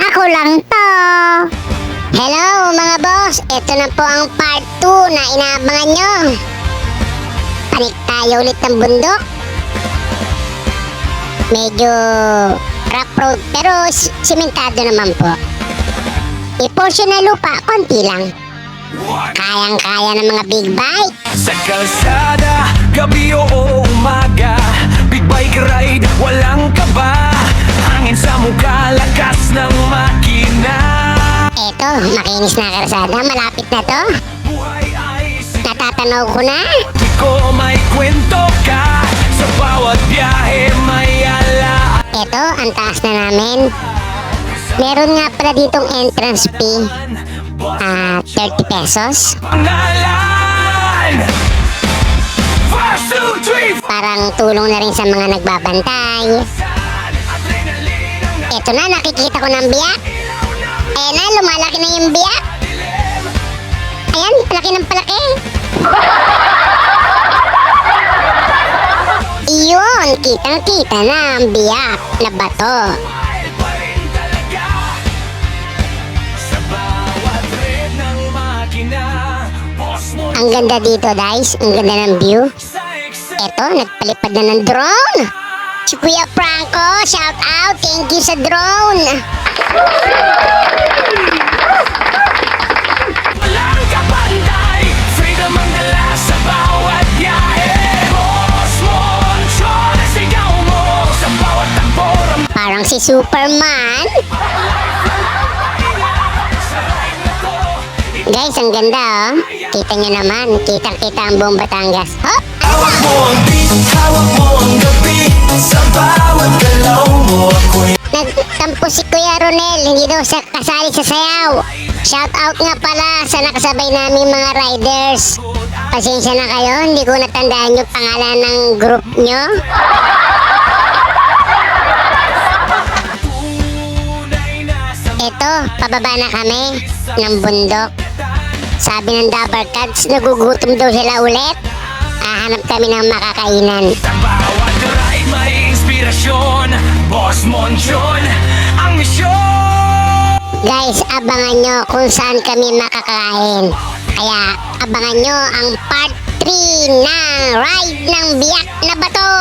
Ako lang to. Hello mga boss, ito na po ang part 2 na inaabangan nyo. Panik tayo ulit ng bundok. Medyo rough road pero simentado naman po. I-portion na lupa, konti lang. Kayang-kaya ng mga big bike. Sa kalsada, gabi o umaga, big bike ride, walang kaba. Hangin sa mukha, lakas ng makina. Eto, makinis na kalsada, malapit na to. Buhay ay Natatanaw ko na. ko, may kwento ka. Sa bawat biyahe may ala. Eto, ang taas na namin. Meron nga pala ditong entrance fee. 30 pesos. Pangalan 1, 2, 3, Parang tulong na rin sa mga nagbabantay. Eto na, nakikita ko ng biyak. Ayan na, lumalaki na yung biyak. Ayan, palaki ng palaki. Iyon, kitang-kita na ang biyak na bato. sa bawat red ng makina. Boss mo Ang ganda dito guys, ang ganda ng view. sa eksena. Eto, nagpalipad na ng drone. Si Kuya Franco, shout out, thank you sa drone. Walang kapantay, freedom ang dala sa bawat biyahe. Boss mo, Sean, sigaw mo sa bawat tamboran. Parang si Superman. Guys, ang ganda oh. Kita nyo naman, kitang-kita ang buong Batangas. Hop! Hawak mo ang beat, hawak mo ang gabi. Sa bawat galaw mo ako'y Nagtampo si Kuya Ronel, hindi daw sa kasali sa sayaw. Shout out nga pala sa nakasabay namin mga riders. Pasensya na kayo, hindi ko natandaan yung pangalan ng group nyo. tunay na sa Eto, pababa na kami ng bundok. Sabi ng Dabber Cats, nagugutom daw sila ulit. Hahanap kami ng makakainan. Sa bawat ride may inspirasyon. Boss Monchon, ang misyon. Guys, abangan nyo kung saan kami makakain. Kaya abangan nyo ang part 3 ng Ride ng Biyak na Bato.